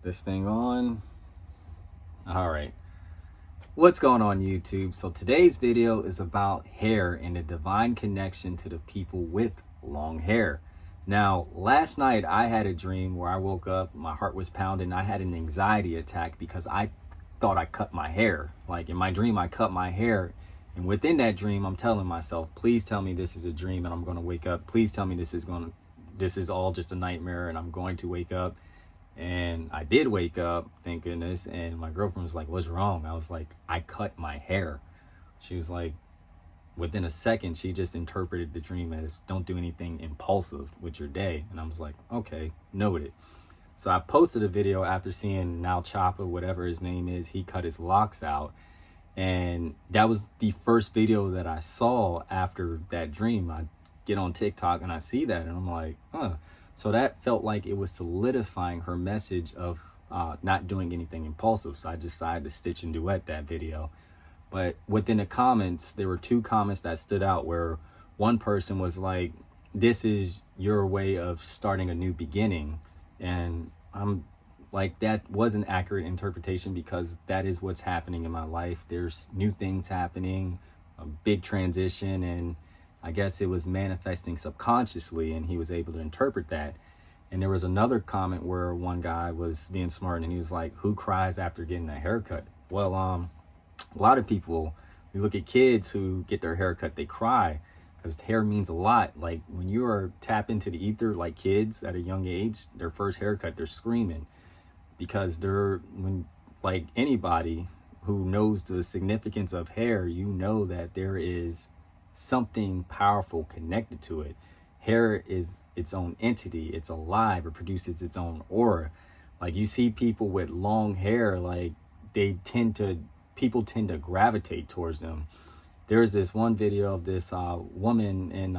This thing on. All right. What's going on YouTube? So today's video is about hair and the divine connection to the people with long hair. Now, last night I had a dream where I woke up, my heart was pounding, I had an anxiety attack because I thought I cut my hair. Like in my dream, I cut my hair. And within that dream, I'm telling myself, please tell me this is a dream and I'm going to wake up. Please tell me this is all just a nightmare and I'm going to wake up. And I did wake up, thank goodness, and my girlfriend was like, what's wrong? I was like, I cut my hair. She was like, within a second, she just interpreted the dream as don't do anything impulsive with your day. And I was like, okay, noted. So I posted a video after seeing Now Choppa, whatever his name is, he cut his locks out. And that was the first video that I saw after that dream. I get on TikTok and I see that and I'm like, huh. So that felt like it was solidifying her message of not doing anything impulsive. So I decided to stitch and duet that video. But within the comments, there were two comments that stood out where one person was like, this is your way of starting a new beginning. And I'm like, that was an accurate interpretation because that is what's happening in my life. There's new things happening, a big transition, and I guess it was manifesting subconsciously and he was able to interpret that. And there was another comment where one guy was being smart and he was like, who cries after getting a haircut? Well, a lot of people, you look at kids who get their haircut, they cry because hair means a lot. Like when you are tap into the ether, like kids at a young age, their first haircut, they're screaming because like anybody who knows the significance of hair, you know that there is something powerful connected to it. Hair is its own entity, it's alive, it produces its own aura. Like you see people with long hair, like people tend to gravitate towards them. There's this one video of this woman in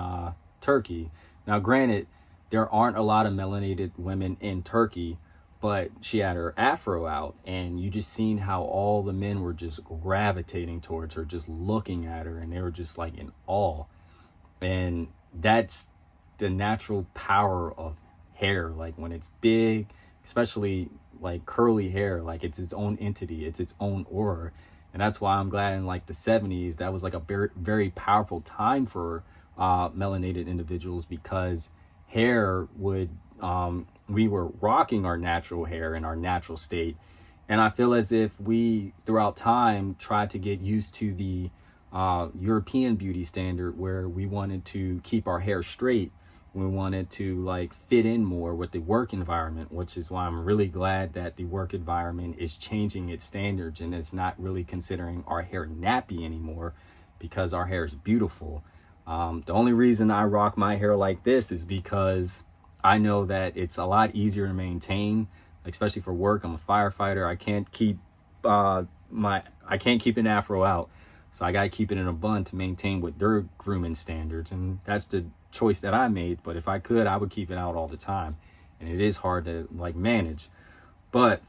Turkey. Now granted, there aren't a lot of melanated women in Turkey, but she had her afro out and you just seen how all the men were just gravitating towards her, just looking at her, and they were just like in awe. And that's the natural power of hair. Like when it's big, especially like curly hair, like it's its own entity, it's its own aura. And that's why I'm glad in like the 70s, that was like a very, very powerful time for melanated individuals because hair would, we were rocking our natural hair in our natural state. And I feel as if we, throughout time, tried to get used to the European beauty standard where we wanted to keep our hair straight. We wanted to like fit in more with the work environment, which is why I'm really glad that the work environment is changing its standards and it's not really considering our hair nappy anymore because our hair is beautiful. The only reason I rock my hair like this is because I know that it's a lot easier to maintain, especially for work. I'm a firefighter. I can't keep an afro out. So I got to keep it in a bun to maintain with their grooming standards. And that's the choice that I made. But if I could, I would keep it out all the time. And it is hard to like manage. But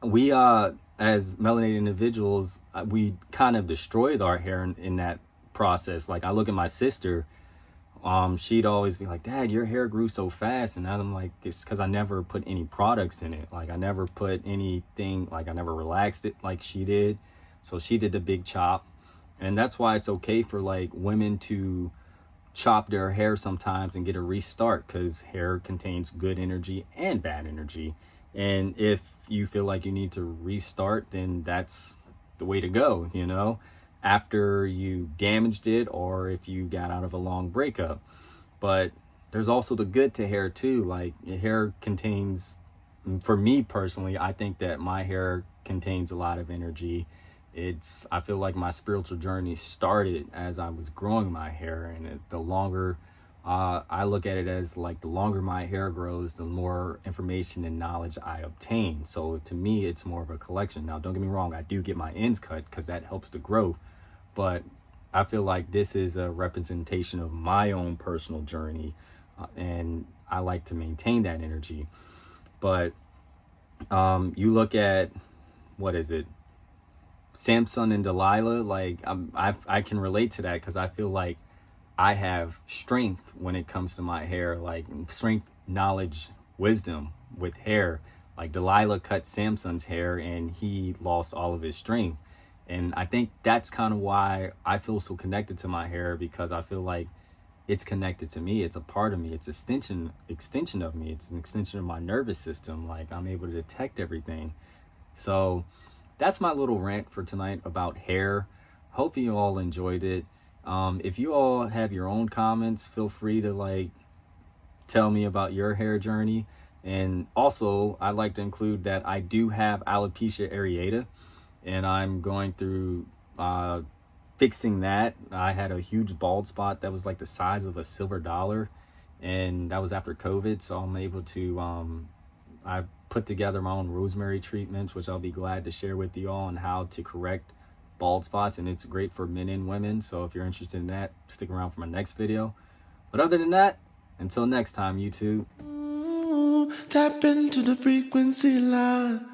we, as melanated individuals, we kind of destroyed our hair in that process. Like I look at my sister, she'd always be like, Dad, your hair grew so fast. And I'm like, it's because I never put any products in it. Like I never put anything, like I never relaxed it like she did. So she did the big chop. And that's why it's okay for like women to chop their hair sometimes and get a restart, because hair contains good energy and bad energy. And if you feel like you need to restart, then that's the way to go, you know, after you damaged it or if you got out of a long breakup. But there's also the good to hair too. Like your hair contains, for me personally, I think that my hair contains a lot of energy. I feel like my spiritual journey started as I was growing my hair, and the longer I look at it as like the longer my hair grows, the more information and knowledge I obtain. So to me, it's more of a collection. Now, don't get me wrong, I do get my ends cut because that helps the growth, but I feel like this is a representation of my own personal journey, and I like to maintain that energy. But you look at, what is it? Samson and Delilah, like I can relate to that because I feel like I have strength when it comes to my hair, like strength, knowledge, wisdom with hair. Like Delilah cut Samson's hair and he lost all of his strength. And I think that's kind of why I feel so connected to my hair, because I feel like it's connected to me. It's a part of me. It's extension of me. It's an extension of my nervous system. Like, I'm able to detect everything. So that's my little rant for tonight about hair. Hope you all enjoyed it. If you all have your own comments, feel free to like tell me about your hair journey. And also, I'd like to include that I do have alopecia areata, and I'm going through fixing that. I had a huge bald spot that was like the size of a silver dollar, and that was after COVID. So I'm able to I put together my own rosemary treatments, which I'll be glad to share with you all on how to correct bald spots, and it's great for men and women. So if you're interested in that, stick around for my next video. But other than that, until next time, YouTube. Tap into the frequency line.